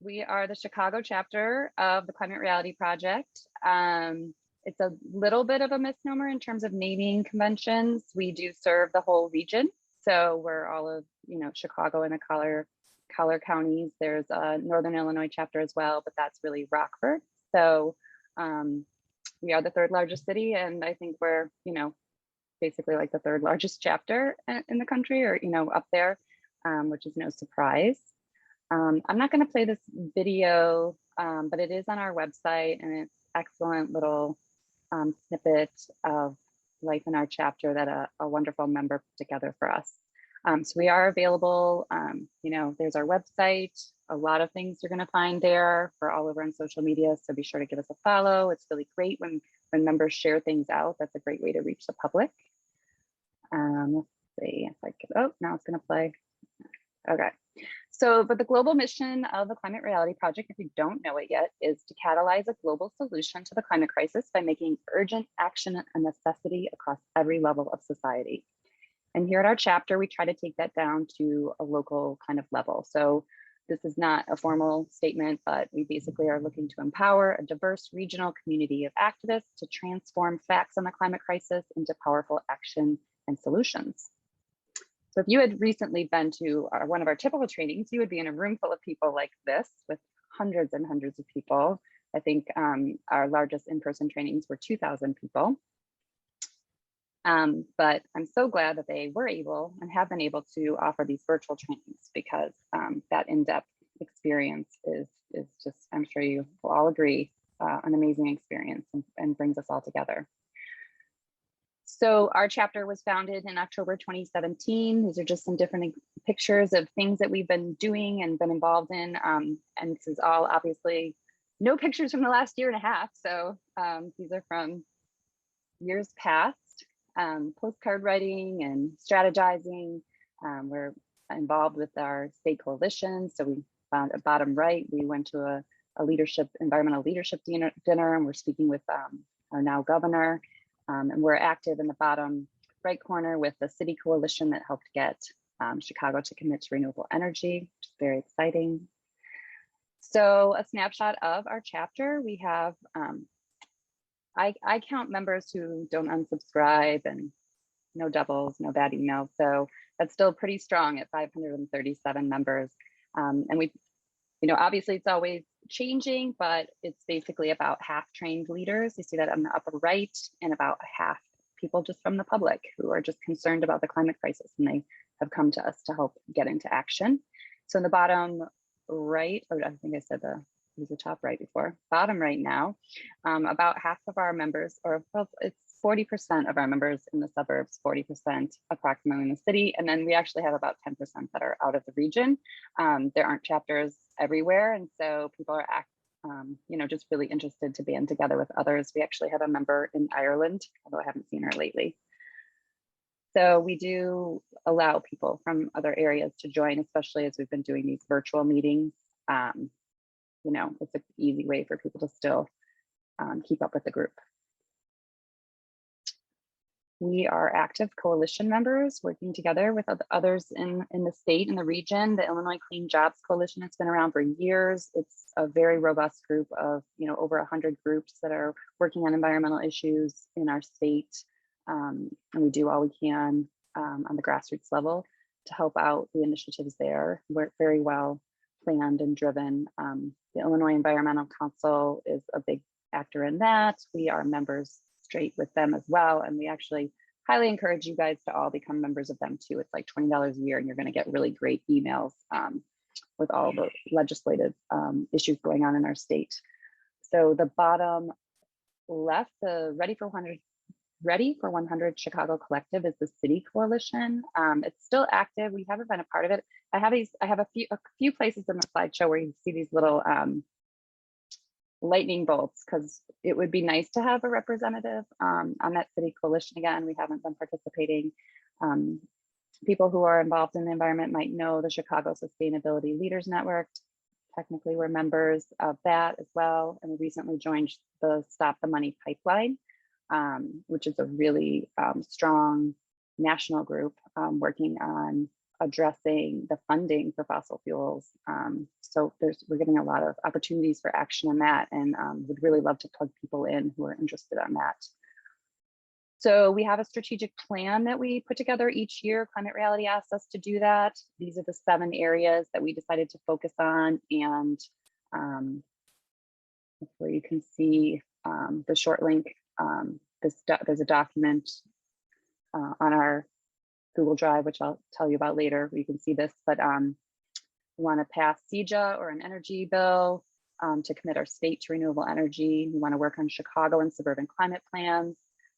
We are the Chicago chapter of the Climate Reality Project. It's a little bit of a misnomer in terms of naming conventions. We do serve the whole region. So we're all of, Chicago and the collar counties. There's a Northern Illinois chapter as well, but that's really Rockford. So we are the third largest city, and I think we're, basically like the third largest chapter in the country, or, up there, which is no surprise. I'm not going to play this video, but it is on our website, and it's excellent little snippet of life in our chapter that a wonderful member put together for us. So we are available, there's our website, a lot of things you're going to find there. We're all over on social media, so be sure to give us a follow. It's really great when members share things out. That's a great way to reach the public. Let's see if I could, oh, now it's going to play. Okay. So, but the global mission of the Climate Reality Project, if you don't know it yet, is to catalyze a global solution to the climate crisis by making urgent action a necessity across every level of society. And here at our chapter, we try to take that down to a local kind of level. So this is not a formal statement, but we basically are looking to empower a diverse regional community of activists to transform facts on the climate crisis into powerful action and solutions. So if you had recently been to one of our typical trainings, you would be in a room full of people like this with hundreds and hundreds of people. I think our largest in-person trainings were 2,000 people. But I'm so glad that they were able and have been able to offer these virtual trainings, because that in-depth experience is just, I'm sure you will all agree, an amazing experience and brings us all together. So our chapter was founded in October 2017. These are just some different pictures of things that we've been doing and been involved in. And this is all obviously no pictures from the last year and a half. So these are from years past, postcard writing and strategizing. We're involved with our state coalition. So we found at bottom right, we went to a environmental leadership dinner, and we're speaking with our now governor. And we're active in the bottom right corner with the city coalition that helped get Chicago to commit to renewable energy, which is very exciting. So a snapshot of our chapter, we have, I count members who don't unsubscribe, and no doubles, no bad emails. So that's still pretty strong at 537 members. And we, obviously it's always changing, but it's basically about half trained leaders. You see that on the upper right, and about half people just from the public who are just concerned about the climate crisis, and they have come to us to help get into action. So in the bottom right, or I think I said it was the top right before, bottom right now, about half of our members, or it's 40% of our members in the suburbs, 40% approximately in the city, and then we actually have about 10% that are out of the region. There aren't chapters everywhere, and so people are just really interested to band together with others. We actually have a member in Ireland, although I haven't seen her lately. So we do allow people from other areas to join, especially as we've been doing these virtual meetings. It's an easy way for people to still keep up with the group. We are active coalition members working together with others in the state and the region. The Illinois Clean Jobs Coalition has been around for years. It's a very robust group of over 100 groups that are working on environmental issues in our state. And we do all we can on the grassroots level to help out the initiatives there. We're very well planned and driven. The Illinois Environmental Council is a big actor in that. We are members straight with them as well, and we actually highly encourage you guys to all become members of them too. It's like $20 a year, and you're going to get really great emails with all the legislative issues going on in our state. So the bottom left, the Ready for 100 Chicago Collective is the city coalition. It's still active. We haven't been a part of it. I have a few places in the slideshow where you see these little lightning bolts, because it would be nice to have a representative on that city coalition. Again, we haven't been participating. People who are involved in the environment might know the Chicago Sustainability Leaders Network. Technically, we're members of that as well. And we recently joined the Stop the Money Pipeline, which is a really strong national group working on addressing the funding for fossil fuels. So we're getting a lot of opportunities for action on that, and would really love to plug people in who are interested on that. So we have a strategic plan that we put together each year. Climate Reality asks us to do that. These are the 7 areas that we decided to focus on, and hopefully you can see the short link. There's a document on our Google Drive, which I'll tell you about later, where you can see this, but we want to pass CEJA, or an energy bill, to commit our state to renewable energy. We want to work on Chicago and suburban climate plans.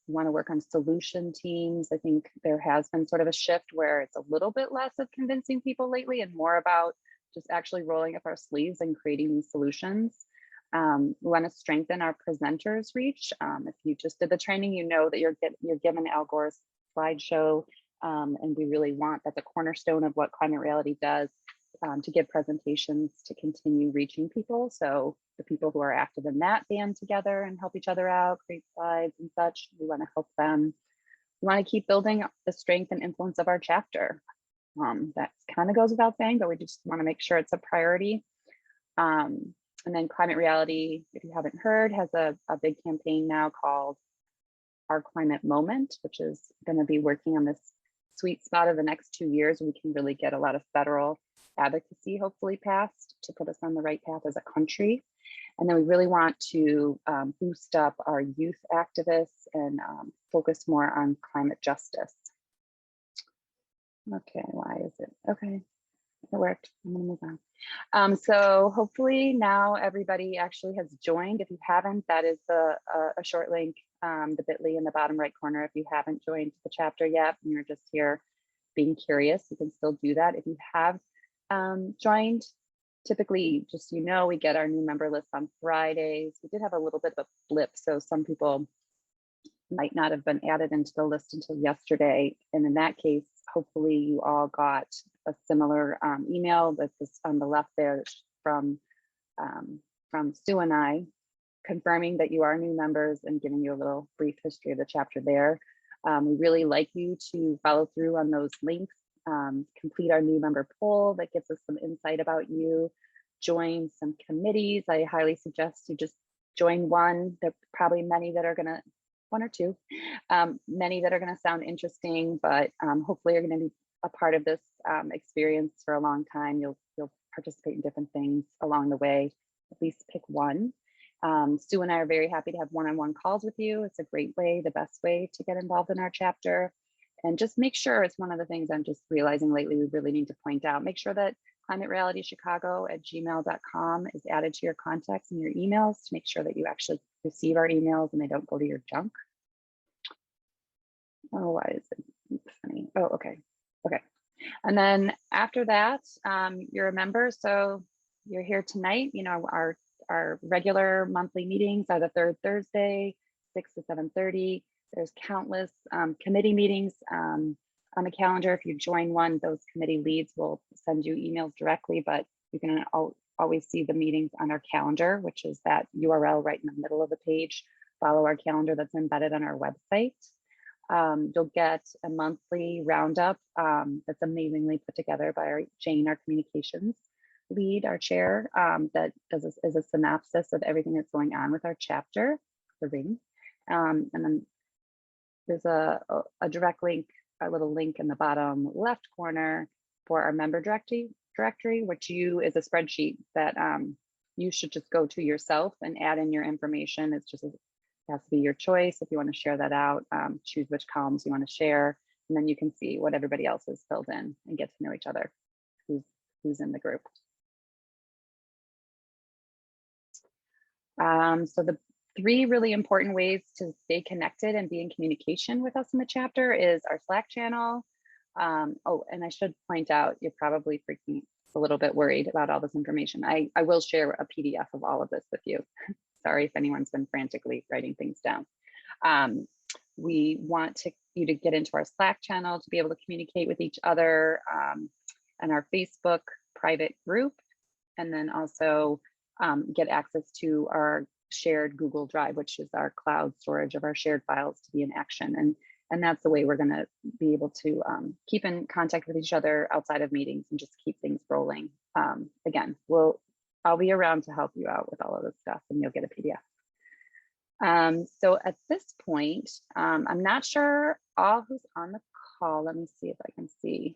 We want to work on solution teams. I think there has been sort of a shift where it's a little bit less of convincing people lately and more about just actually rolling up our sleeves and creating these solutions. We want to strengthen our presenters' reach. If you just did the training, you know that you're given Al Gore's slideshow, and we really want, that's a cornerstone of what Climate Reality does, to give presentations to continue reaching people. So the people who are active in that band together and help each other out, create slides and such, we want to help them. We want to keep building the strength and influence of our chapter. That kind of goes without saying, but we just want to make sure it's a priority. And then Climate Reality, if you haven't heard, has a big campaign now called Our Climate Moment, which is going to be working on this sweet spot of the next 2 years. We can really get a lot of federal advocacy hopefully passed to put us on the right path as a country. And then we really want to boost up our youth activists and focus more on climate justice. Okay, why is it? Okay, it worked. I'm gonna move on. So hopefully now everybody actually has joined. If you haven't, that is a short link, the bit.ly in the bottom right corner. If you haven't joined the chapter yet and you're just here being curious, you can still do that. If you have joined, typically, just so you know, we get our new member list on Fridays. We did have a little bit of a blip, so some people might not have been added into the list until yesterday. And in that case, hopefully you all got a similar email that's on the left there from Sue and I, confirming that you are new members and giving you a little brief history of the chapter there. We really like you to follow through on those links, complete our new member poll that gives us some insight about you, join some committees. I highly suggest you just join one. There are probably many that are gonna, one or two, many that are gonna sound interesting, but hopefully you're gonna be a part of this experience for a long time. You'll participate in different things along the way. At least pick one. Sue and I are very happy to have one-on-one calls with you. It's a great way, the best way to get involved in our chapter. And just make sure, it's one of the things I'm just realizing lately we really need to point out, make sure that climaterealitychicago@gmail.com is added to your contacts and your emails to make sure that you actually receive our emails and they don't go to your junk. Oh, why is it funny? Oh, okay. Okay. And then after that, you're a member, so you're here tonight. You know, our regular monthly meetings are the third Thursday, 6 to 7:30. There's countless committee meetings on the calendar. If you join one, those committee leads will send you emails directly, but you can always see the meetings on our calendar, which is that URL right in the middle of the page. Follow our calendar that's embedded on our website. You'll get a monthly roundup that's amazingly put together by Jane, our communications lead, our chair, that is a synopsis of everything that's going on with our chapter, the ring. And then there's a direct link, a little link in the bottom left corner for our member directory, which is a spreadsheet that you should just go to yourself and add in your information. It's just, it has to be your choice. If you want to share that out, choose which columns you want to share, and then you can see what everybody else has filled in and get to know each other, who's in the group. So the 3 really important ways to stay connected and be in communication with us in the chapter is our Slack channel. Oh, and I should point out, you're probably freaking a little bit worried about all this information. I will share a PDF of all of this with you. Sorry if anyone's been frantically writing things down. We want you to get into our Slack channel to be able to communicate with each other, and our Facebook private group, and then also get access to our shared Google Drive, which is our cloud storage of our shared files to be in action. And that's the way we're going to be able to keep in contact with each other outside of meetings and just keep things rolling. Again, I'll be around to help you out with all of this stuff, and you'll get a PDF. So at this point, I'm not sure all who's on the call. Let me see if I can see.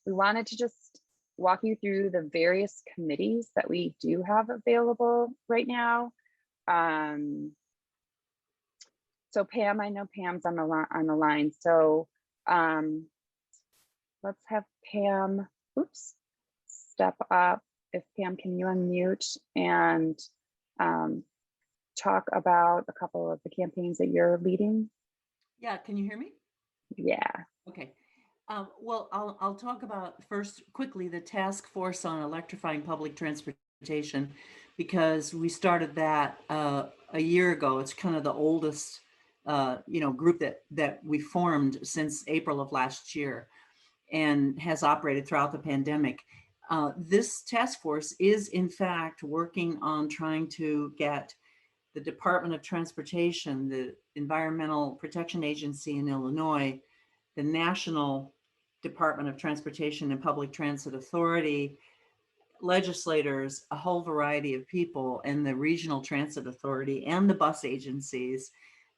We wanted to just walk you through the various committees that we do have available right now. So Pam, I know Pam's on the line. So let's have Pam, step up. If Pam, can you unmute and talk about a couple of the campaigns that you're leading? Yeah, can you hear me? Yeah. Okay. Well, I'll talk about first quickly the task force on electrifying public transportation, because we started that a year ago. It's kind of the oldest group that we formed since April of last year and has operated throughout the pandemic. This task force is in fact working on trying to get the Department of Transportation, the Environmental Protection Agency in Illinois, the National Department of Transportation and Public Transit Authority, legislators, a whole variety of people, and the Regional Transit Authority and the bus agencies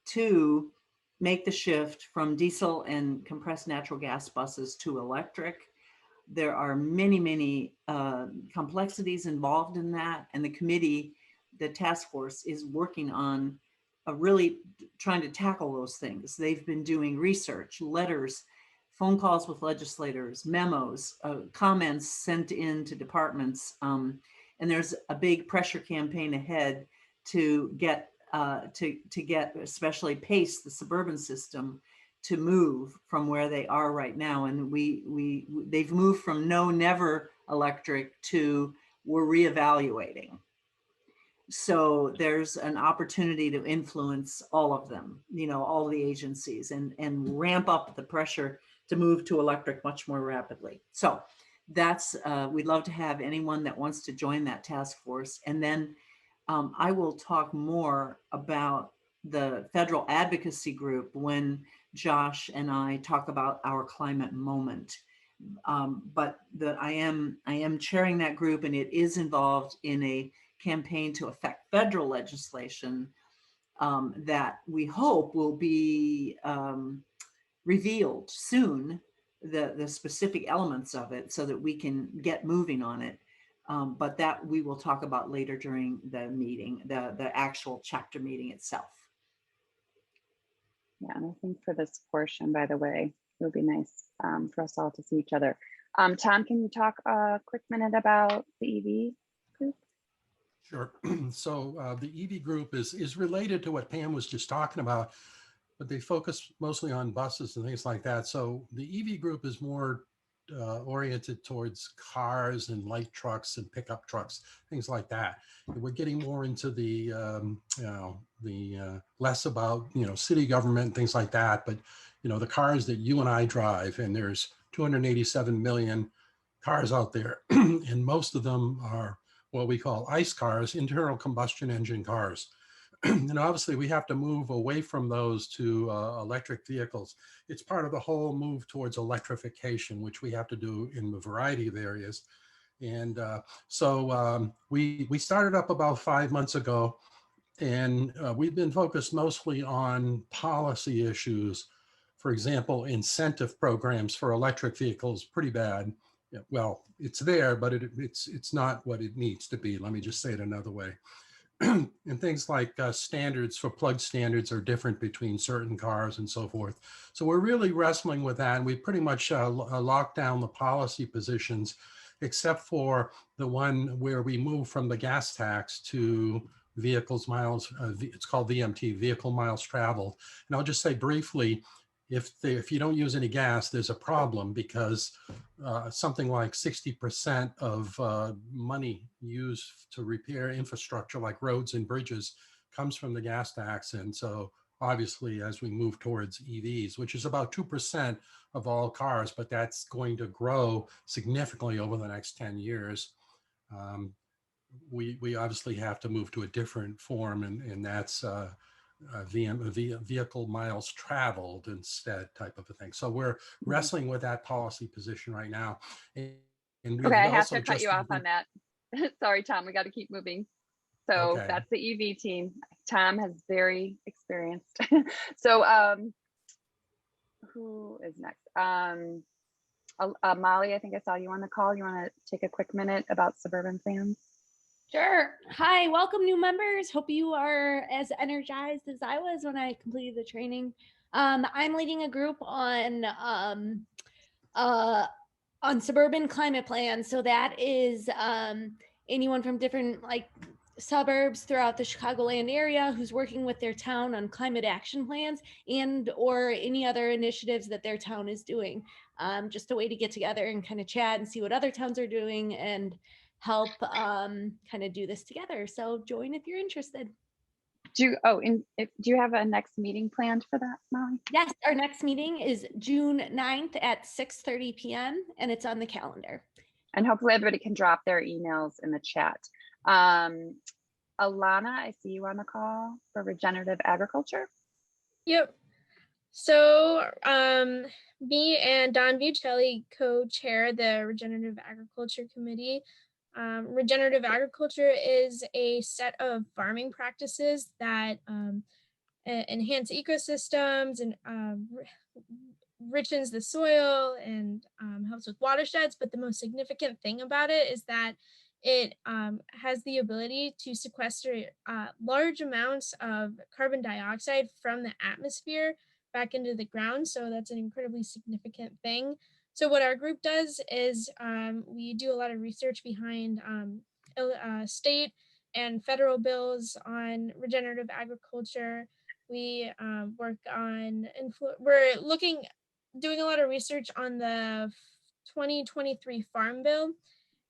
to make the shift from diesel and compressed natural gas buses to electric. There are many, many complexities involved in that, and the committee, the task force, is working on really trying to tackle those things. They've been doing research, letters, phone calls with legislators, memos, comments sent in to departments. And there's a big pressure campaign ahead to get especially PACE, the suburban system, to move from where they are right now. And they've moved from no, never electric to we're reevaluating. So there's an opportunity to influence all of them, all the agencies, and ramp up the pressure to move to electric much more rapidly. So that's, we'd love to have anyone that wants to join that task force. And then I will talk more about the federal advocacy group when Josh and I talk about our climate moment. But I am chairing that group, and it is involved in a campaign to affect federal legislation that we hope will be revealed soon, the specific elements of it, so that we can get moving on it. But that we will talk about later during the meeting, the actual chapter meeting itself. Yeah, and I think for this portion, by the way, it would be nice for us all to see each other. Tom, can you talk a quick minute about the EV group? Sure. So the EV group is related to what Pam was just talking about, but they focus mostly on buses and things like that. So the EV group is more oriented towards cars and light trucks and pickup trucks, things like that. And we're getting more into the less about city government, things like that. But the cars that you and I drive, and there's 287 million cars out there, and most of them are what we call ICE cars, internal combustion engine cars. And obviously we have to move away from those to electric vehicles. It's part of the whole move towards electrification, which we have to do in a variety of areas. And so we started up about 5 months ago, and we've been focused mostly on policy issues. For example, incentive programs for electric vehicles, pretty bad. Well, it's there, but it's not what it needs to be. Let me just say it another way. And things like standards for plug standards are different between certain cars and so forth. So we're really wrestling with that. And we pretty much locked down the policy positions, except for the one where we move from the gas tax to vehicles miles. It's called VMT, vehicle miles traveled. And I'll just say briefly, if you don't use any gas, there's a problem, because something like 60% of money used to repair infrastructure like roads and bridges comes from the gas tax. And so obviously, as we move towards EVs, which is about 2% of all cars, but that's going to grow significantly over the next 10 years. We obviously have to move to a different form, and that's vehicle miles traveled instead type of a thing. So we're wrestling with that policy position right now. And Okay, I have also to cut you off on that. Sorry, Tom, we got to keep moving. So Okay. that's the EV team. Tom has very experienced. So who is next? Molly, I think I saw you on the call. You want to take a quick minute about suburban plans? Sure. Hi, welcome new members. Hope you are as energized as I was when I completed the training. I'm leading a group on suburban climate plans. So that is anyone from different like suburbs throughout the Chicagoland area who's working with their town on climate action plans and or any other initiatives that their town is doing. Just a way to get together and kind of chat and see what other towns are doing and help kind of do this together. So join if you're interested. Do you have a next meeting planned for that, Molly? Yes, our next meeting is June 9th at 6:30 p.m. and it's on the calendar. And hopefully everybody can drop their emails in the chat. Alana, I see you on the call for regenerative agriculture. Yep. So me and Don Vicelli co-chair the Regenerative Agriculture Committee. Regenerative agriculture is a set of farming practices that enhance ecosystems and richens the soil and helps with watersheds. But the most significant thing about it is that it has the ability to sequester large amounts of carbon dioxide from the atmosphere back into the ground. So that's an incredibly significant thing. So what our group does is we do a lot of research behind state and federal bills on regenerative agriculture. We work on, doing a lot of research on the 2023 Farm Bill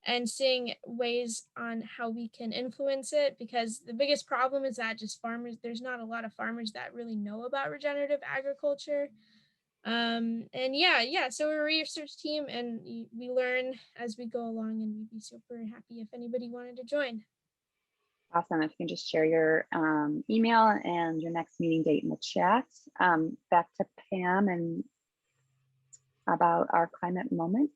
and seeing ways on how we can influence it, because the biggest problem is that there's not a lot of farmers that really know about regenerative agriculture. And so we're a research team and we learn as we go along, and we'd be super happy if anybody wanted to join. Awesome. If you can just share your email and your next meeting date in the chat. Back to Pam and about our climate moment.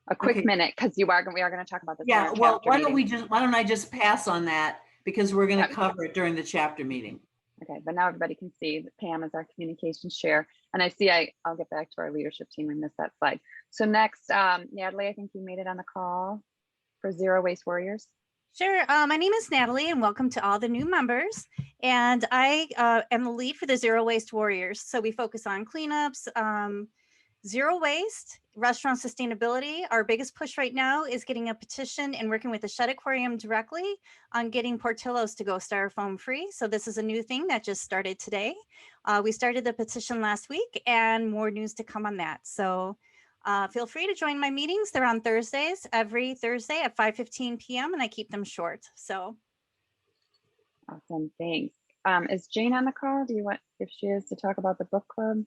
A quick minute, because we are going to talk about this. Yeah, well, why don't I just pass on that, because we're going to cover it during the chapter meeting. Okay, but now everybody can see that Pam is our communications chair. And I see I'll get back to our leadership team. I missed that slide. So next, Natalie, I think you made it on the call for Zero Waste Warriors. Sure. My name is Natalie, and welcome to all the new members. And I am the lead for the Zero Waste Warriors. So we focus on cleanups, zero waste, restaurant sustainability. Our biggest push right now is getting a petition and working with the Shedd Aquarium directly on getting Portillo's to go styrofoam free. So this is a new thing that just started today. We started the petition last week, and more news to come on that. So feel free to join my meetings. They're on Thursdays, every Thursday at 5:15 p.m. and I keep them short. So awesome, thanks. Is Jane on the call? Do you want, if she is, to talk about the book club,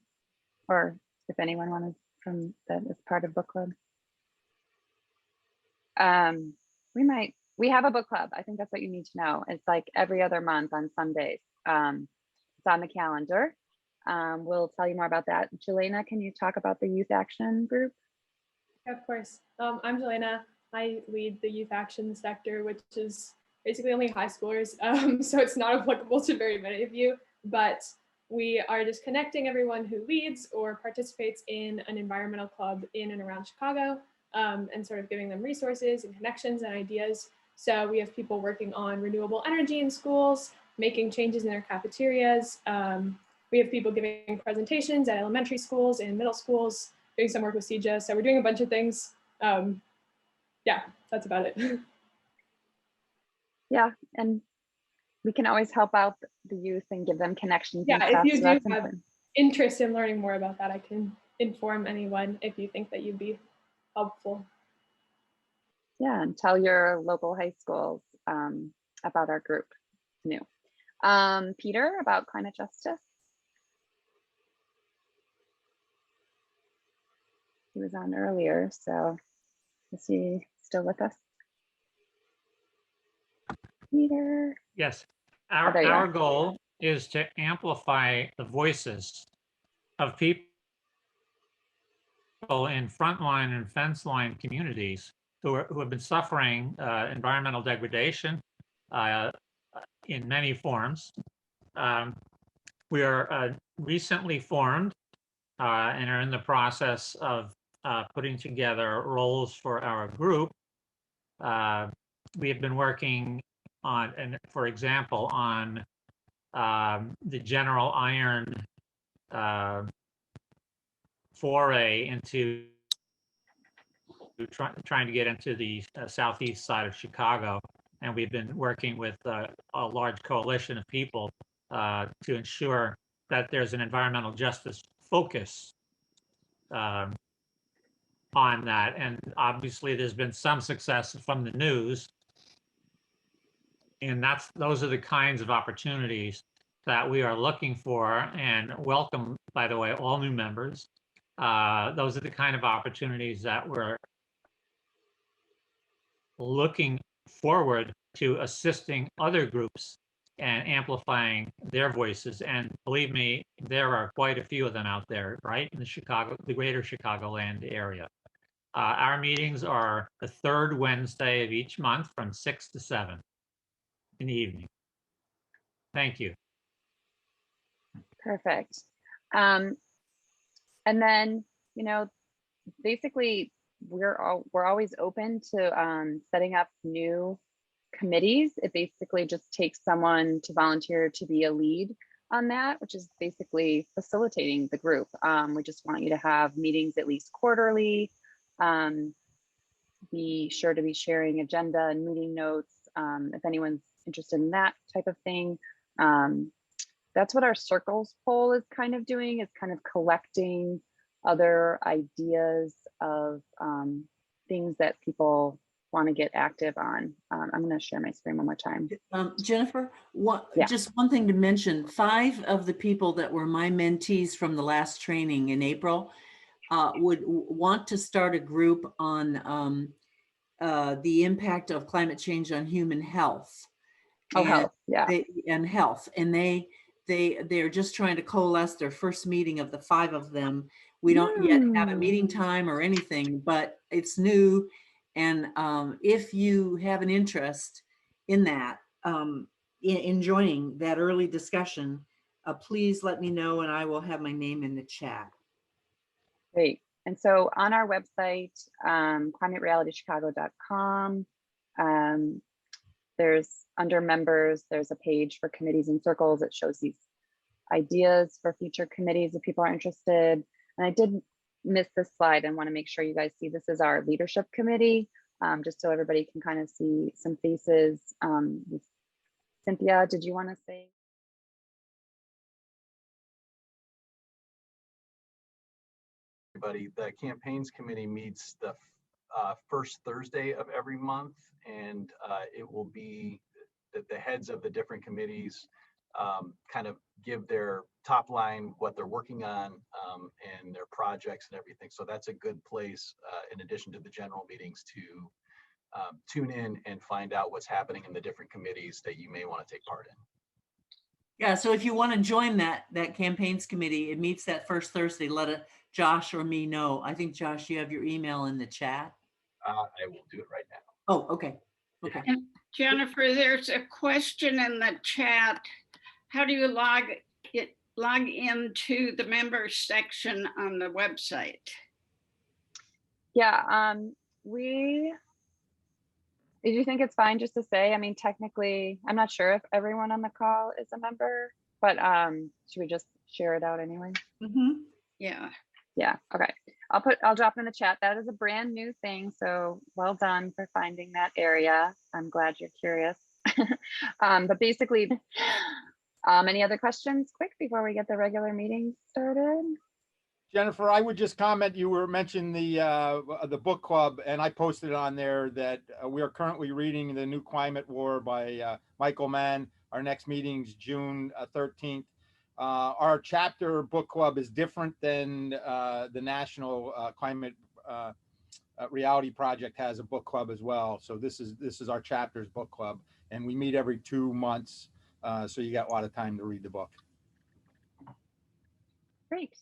or if anyone wants from that is part of book club? We have a book club. I think that's what you need to know. It's like every other month on Sundays. It's on the calendar. We'll tell you more about that. Jelena, can you talk about the Youth Action Group? Of course. I'm Jelena. I lead the Youth Action sector, which is basically only high schoolers. So it's not applicable to very many of you, but we are just connecting everyone who leads or participates in an environmental club in and around Chicago, and sort of giving them resources and connections and ideas. So we have people working on renewable energy in schools, making changes in their cafeterias. We have people giving presentations at elementary schools and middle schools, doing some work with CEJA. So we're doing a bunch of things. Yeah, that's about it. Yeah, and we can always help out the youth and give them connections. Yeah, if you do have interest in learning more about that, I can inform anyone if you think that you'd be helpful. Yeah, and tell your local high schools about our group. It's new. Peter, about climate justice. He was on earlier, so is he still with us? Peter? Yes. Oh, there you Our are. goal is to amplify the voices of people in frontline and fence line communities who have been suffering environmental degradation in many forms. We are recently formed and are in the process of putting together roles for our group. We have been working on, and for example, on the General Iron foray into trying to get into the southeast side of Chicago. And we've been working with a large coalition of people to ensure that there's an environmental justice focus on that. And obviously there's been some success from the news. And those are the kinds of opportunities that we are looking for, and welcome, by the way, all new members. Those are the kind of opportunities that we're looking forward to assisting other groups and amplifying their voices. And believe me, there are quite a few of them out there, right, in the greater Chicagoland area. Our meetings are the third Wednesday of each month from 6 to 7 in the evening. Thank you. Perfect. And then, basically we're always open to setting up new committees. It basically just takes someone to volunteer to be a lead on that, which is basically facilitating the group. We just want you to have meetings at least quarterly. Be sure to be sharing agenda and meeting notes if anyone's interested in that type of thing. That's what our circles poll is kind of doing, is kind of collecting other ideas of things that people want to get active on. I'm going to share my screen one more time. Jennifer, Yeah. just one thing to mention, 5 of the people that were my mentees from the last training in April would want to start a group on the impact of climate change on human health. Oh, health, yeah. They're just trying to coalesce their first meeting of the 5 of them. We don't yet have a meeting time or anything, but it's new. And if you have an interest in that, in joining that early discussion, please let me know and I will have my name in the chat. Great. And so on our website, climaterealitychicago.com, there's under members, there's a page for committees and circles. It shows these ideas for future committees if people are interested. And I did miss this slide and want to make sure you guys see this is our leadership committee, just so everybody can kind of see some faces. Cynthia, did you want to say? Everybody, the campaigns committee meets the first Thursday of every month, and it will be the heads of the different committees kind of give their top line, what they're working on, and their projects and everything. So that's a good place, in addition to the general meetings, to tune in and find out what's happening in the different committees that you may want to take part in. Yeah, so if you want to join that campaigns committee, it meets that first Thursday. Let Josh or me know. I think, Josh, you have your email in the chat. I will do it right now. Oh, okay. Okay. And Jennifer, there's a question in the chat. How do you log into the members section on the website? Yeah, did you think it's fine just to say, I mean, technically, I'm not sure if everyone on the call is a member, but should we just share it out anyway? Mm-hmm. Yeah. Yeah, okay. I'll drop in the chat. That is a brand new thing. So well done for finding that area. I'm glad you're curious. But basically, any other questions quick before we get the regular meeting started? Jennifer, I would just comment, you were mentioning the book club, and I posted on there that we are currently reading The New Climate War by Michael Mann. Our next meeting's June 13th. Our chapter book club is different than the National Climate Reality Project has a book club as well. So this is our chapter's book club, and we meet every 2 months. So you got a lot of time to read the book. Great.